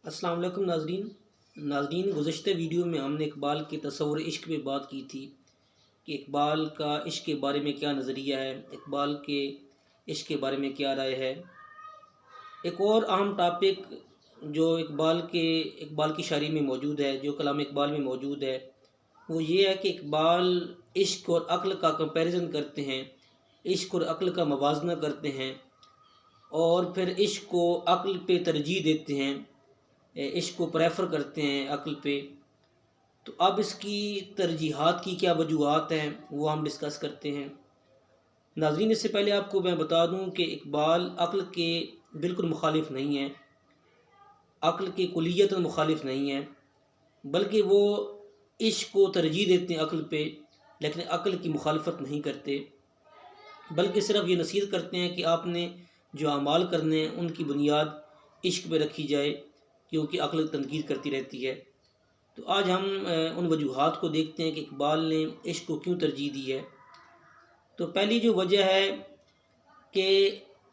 السلام علیکم ناظرین گزشتہ ویڈیو میں ہم نے اقبال کے تصور عشق پہ بات کی تھی کہ اقبال کا عشق کے بارے میں کیا نظریہ ہے، اقبال کے عشق کے بارے میں کیا رائے ہے۔ ایک اور اہم ٹاپک جو اقبال کی شاعری میں موجود ہے، جو کلام اقبال میں موجود ہے، وہ یہ ہے کہ اقبال عشق اور عقل کا کمپیریزن کرتے ہیں، عشق اور عقل کا موازنہ کرتے ہیں اور پھر عشق کو عقل پہ ترجیح دیتے ہیں، عشق کو پریفر کرتے ہیں عقل پہ۔ تو اب اس کی ترجیحات کی کیا وجوہات ہیں وہ ہم ڈسکس کرتے ہیں۔ ناظرین، اس سے پہلے آپ کو میں بتا دوں کہ اقبال عقل کے بالکل مخالف نہیں ہے، عقل کے کلیتاً مخالف نہیں ہے، بلکہ وہ عشق کو ترجیح دیتے ہیں عقل پہ، لیکن عقل کی مخالفت نہیں کرتے، بلکہ صرف یہ نصیحت کرتے ہیں کہ آپ نے جو اعمال کرنے ہیں ان کی بنیاد عشق پہ رکھی جائے، کیونکہ عقل تنقید کرتی رہتی ہے۔ تو آج ہم ان وجوہات کو دیکھتے ہیں کہ اقبال نے عشق کو کیوں ترجیح دی ہے۔ تو پہلی جو وجہ ہے کہ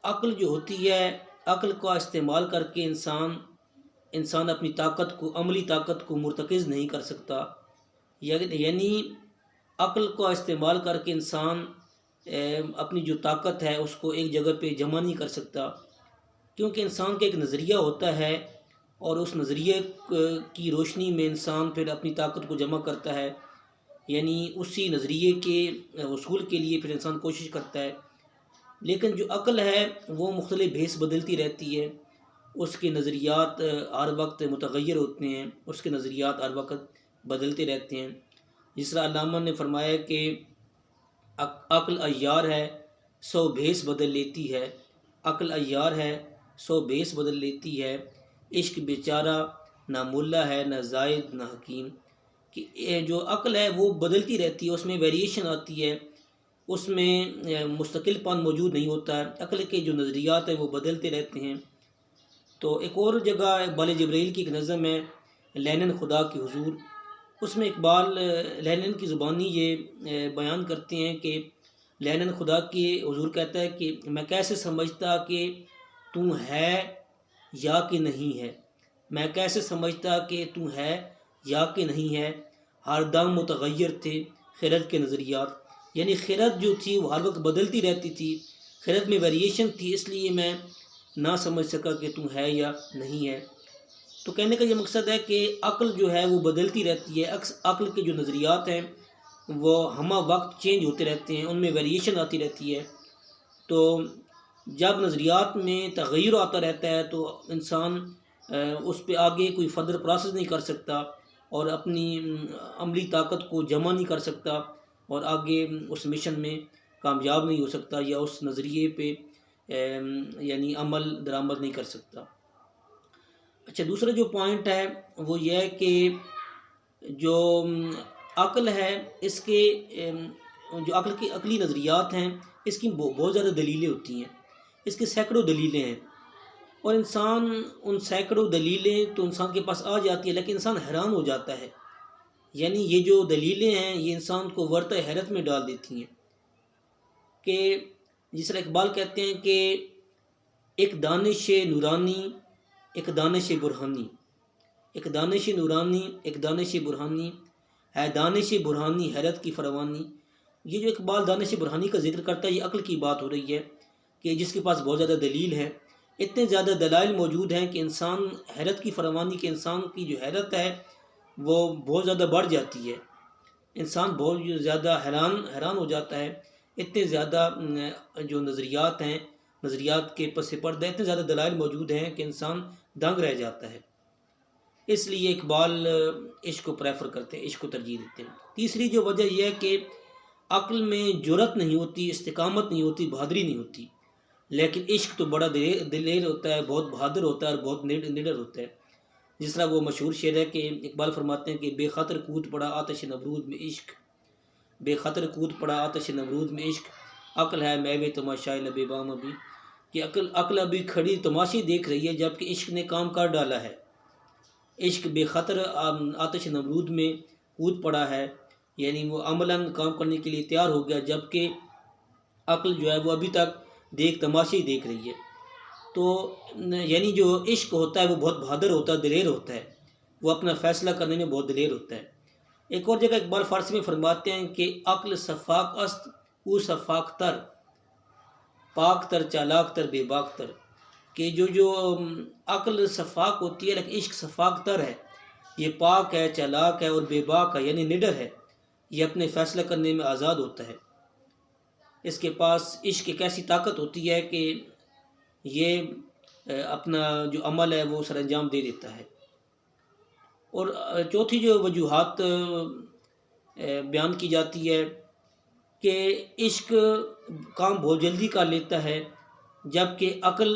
عقل جو ہوتی ہے، عقل کا استعمال کر کے انسان اپنی طاقت کو، عملی طاقت کو مرتکز نہیں کر سکتا، یعنی عقل کا استعمال کر کے انسان اپنی جو طاقت ہے اس کو ایک جگہ پہ جمع نہیں کر سکتا، کیونکہ انسان کا ایک نظریہ ہوتا ہے اور اس نظریے کی روشنی میں انسان پھر اپنی طاقت کو جمع کرتا ہے، یعنی اسی نظریے کے حصول کے لیے پھر انسان کوشش کرتا ہے۔ لیکن جو عقل ہے وہ مختلف بھیس بدلتی رہتی ہے، اس کے نظریات ہر وقت متغیر ہوتے ہیں، اس کے نظریات ہر وقت بدلتے رہتے ہیں۔ جس طرح علامہ نے فرمایا کہ عقل عیار ہے 100 بھیس بدل لیتی ہے، عقل عیار ہے 100 بھیس بدل لیتی ہے، عشق بیچارہ نہ ملا ہے نہ زائد نہ حکیم۔ کہ جو عقل ہے وہ بدلتی رہتی ہے، اس میں ویریشن آتی ہے، اس میں مستقل پن موجود نہیں ہوتا ہے، عقل کے جو نظریات ہیں وہ بدلتے رہتے ہیں۔ تو ایک اور جگہ اقبال جبرائیل کی ایک نظم ہے لینن خدا کی حضور، اس میں اقبال لینن کی زبانی یہ بیان کرتے ہیں کہ لینن خدا کی حضور کہتا ہے کہ میں کیسے سمجھتا کہ تو ہے یا کہ نہیں ہے، میں کیسے سمجھتا کہ تو ہے یا کہ نہیں ہے، ہر دم متغیر تھے خرد کے نظریات، یعنی خرد جو تھی وہ ہر وقت بدلتی رہتی تھی، خرد میں ویریشن تھی، اس لیے میں نہ سمجھ سکا کہ تو ہے یا نہیں ہے۔ تو کہنے کا یہ مقصد ہے کہ عقل جو ہے وہ بدلتی رہتی ہے، عقل کے جو نظریات ہیں وہ ہمہ وقت چینج ہوتے رہتے ہیں، ان میں ویریشن آتی رہتی ہے۔ تو جب نظریات میں تغیر آتا رہتا ہے تو انسان اس پہ آگے کوئی فردر پروسیس نہیں کر سکتا اور اپنی عملی طاقت کو جمع نہیں کر سکتا اور آگے اس مشن میں کامیاب نہیں ہو سکتا یا اس نظریے پہ یعنی عمل درآمد نہیں کر سکتا۔ اچھا، دوسرا جو پوائنٹ ہے وہ یہ ہے کہ جو عقل ہے اس کے جو عقلی نظریات ہیں اس کی بہت زیادہ دلیلیں ہوتی ہیں، اس کی سینکڑوں دلیلیں ہیں، اور انسان ان سینکڑوں دلیلیں تو انسان کے پاس آ جاتی ہیں لیکن انسان حیران ہو جاتا ہے، یعنی یہ جو دلیلیں ہیں یہ انسان کو ورطہ حیرت میں ڈال دیتی ہیں۔ کہ جس طرح اقبال کہتے ہیں کہ ایک دانش نورانی ایک دانش برہانی، ایک دانش نورانی ایک دانش برہانی ہے، دانش برہانی حیرت کی فروانی۔ یہ جو اقبال دانش برہانی کا ذکر کرتا ہے یہ عقل کی بات ہو رہی ہے کہ جس کے پاس بہت زیادہ دلیل ہے، اتنے زیادہ دلائل موجود ہیں کہ انسان حیرت کی فروانی، کہ انسان کی جو حیرت ہے وہ بہت زیادہ بڑھ جاتی ہے، انسان بہت زیادہ حیران ہو جاتا ہے، اتنے زیادہ جو نظریات ہیں، نظریات کے پس پردہ اتنے زیادہ دلائل موجود ہیں کہ انسان دنگ رہ جاتا ہے۔ اس لیے اقبال عشق کو پریفر کرتے ہیں، عشق کو ترجیح دیتے ہیں۔ تیسری جو وجہ یہ ہے کہ عقل میں جرأت نہیں ہوتی، استقامت نہیں ہوتی، بہادری نہیں ہوتی، لیکن عشق تو بڑا دلیر ہوتا ہے، بہت بہادر ہوتا ہے اور بہت نڈر ہوتا ہے۔ جس طرح وہ مشہور شعر ہے کہ اقبال فرماتے ہیں کہ بے خطر کود پڑا آتش نمرود میں عشق، بے خطر کود پڑا آتش نمرود میں عشق، عقل ہے میوے تماشائے لب بام ابھی، کہ عقل ابھی کھڑی تماشے دیکھ رہی ہے جبکہ عشق نے کام کر ڈالا ہے۔ عشق بے خطر آتش نمرود میں کود پڑا ہے، یعنی وہ عملاً کام کرنے کے لیے تیار ہو گیا، جبکہ عقل جو ہے وہ ابھی تک تماشے دیکھ رہی ہے۔ تو یعنی جو عشق ہوتا ہے وہ بہت بہادر ہوتا ہے، دلیر ہوتا ہے، وہ اپنا فیصلہ کرنے میں بہت دلیر ہوتا ہے۔ ایک اور جگہ اقبال فارسی میں فرماتے ہیں کہ عقل صفاک است او صفاک تر، پاک تر چالاک تر بے باک تر، کہ جو عقل صفاک ہوتی ہے لیکن عشق صفاک تر ہے، یہ پاک ہے، چالاک ہے اور بے باک ہے، یعنی نڈر ہے، یہ اپنے فیصلہ کرنے میں آزاد ہوتا ہے۔ اس کے پاس عشق ایک ایسی طاقت ہوتی ہے کہ یہ اپنا جو عمل ہے وہ سر انجام دے دیتا ہے۔ اور چوتھی جو وجوہات بیان کی جاتی ہے کہ عشق کام بہت جلدی کر لیتا ہے، جبکہ عقل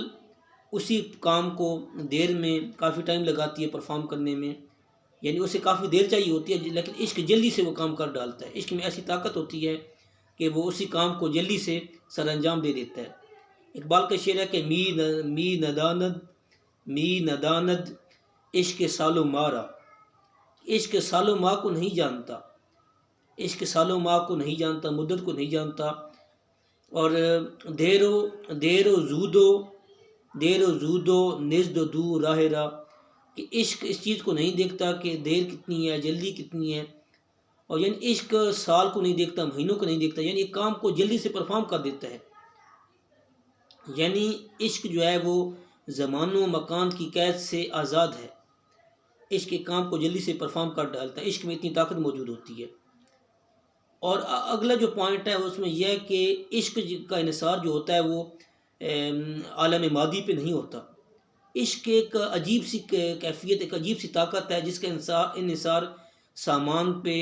اسی کام کو دیر میں کافی ٹائم لگاتی ہے پرفارم کرنے میں، یعنی اسے کافی دیر چاہیے ہوتی ہے، لیکن عشق جلدی سے وہ کام کر ڈالتا ہے۔ عشق میں ایسی طاقت ہوتی ہے کہ وہ اسی کام کو جلدی سے سر انجام دے دیتا ہے۔ اقبال کا شعر ہے کہ می نداند عشق سال و مارا، عشق سال و ماہ کو نہیں جانتا، عشق سال و ماہ کو نہیں جانتا، مدت کو نہیں جانتا، اور دیر و زود و نزد و دور راہ را، کہ عشق اس چیز کو نہیں دیکھتا کہ دیر کتنی ہے، جلدی کتنی ہے، اور یعنی عشق سال کو نہیں دیکھتا، مہینوں کو نہیں دیکھتا، یعنی ایک کام کو جلدی سے پرفارم کر دیتا ہے۔ یعنی عشق جو ہے وہ زمان و مکان کی قید سے آزاد ہے، عشق کے کام کو جلدی سے پرفارم کر ڈالتا ہے، عشق میں اتنی طاقت موجود ہوتی ہے۔ اور اگلا جو پوائنٹ ہے اس میں یہ ہے کہ عشق کا انحصار جو ہوتا ہے وہ عالم مادی پہ نہیں ہوتا۔ عشق ایک عجیب سی کیفیت، ایک عجیب سی طاقت ہے جس کا انحصار سامان پہ،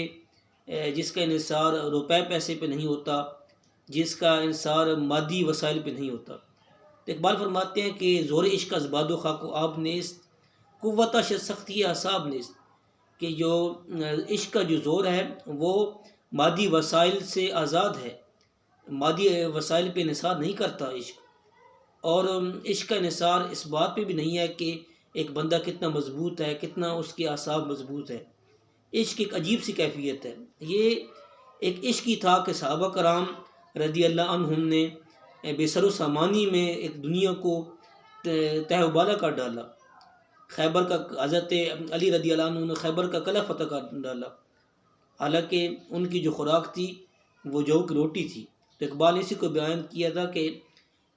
جس کا انحصار روپے پیسے پہ نہیں ہوتا، جس کا انحصار مادی وسائل پہ نہیں ہوتا۔ تو اقبال فرماتے ہیں کہ زور عشق از باد و خاک و آب نیست، قوت شد سختی اعصاب نیست، کہ جو عشق کا جو زور ہے وہ مادی وسائل سے آزاد ہے، مادی وسائل پہ انحصار نہیں کرتا عشق، اور عشق کا انحصار اس بات پہ بھی نہیں ہے کہ ایک بندہ کتنا مضبوط ہے، کتنا اس کے اعصاب مضبوط ہے۔ عشق ایک عجیب سی کیفیت ہے، یہ ایک عشق ہی تھا کہ صحابہ کرام رضی اللہ عنہم نے بے سر و سامانی میں ایک دنیا کو تہ و بالا کر ڈالا۔ خیبر کا حضرت علی رضی اللہ عنہ نے خیبر کا قلعہ فتح کر ڈالا، حالانکہ ان کی جو خوراک تھی وہ جو کی روٹی تھی۔ تو اقبال اسی کو بیان کیا تھا کہ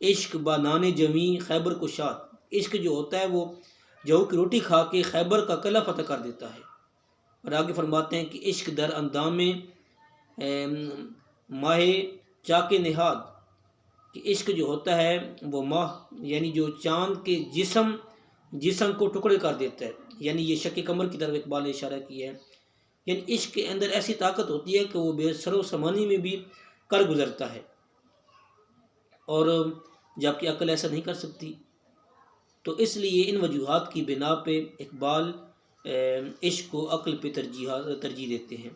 عشق با نان جمی خیبر کو شاد، عشق جو ہوتا ہے وہ جو کی روٹی کھا کے خیبر کا قلعہ فتح کر دیتا ہے۔ اور آگے فرماتے ہیں کہ عشق در اندام ماہ چاک نہاد، کہ عشق جو ہوتا ہے وہ ماہ یعنی جو چاند کے جسم کو ٹکڑے کر دیتا ہے، یعنی یہ شق قمر کی طرف اقبال نے اشارہ کیا ہے۔ یعنی عشق کے اندر ایسی طاقت ہوتی ہے کہ وہ بے سر و سامانی میں بھی کر گزرتا ہے، اور جبکہ عقل ایسا نہیں کر سکتی۔ تو اس لیے ان وجوہات کی بنا پہ اقبال عشق کو عقل پہ ترجیح دیتے ہیں۔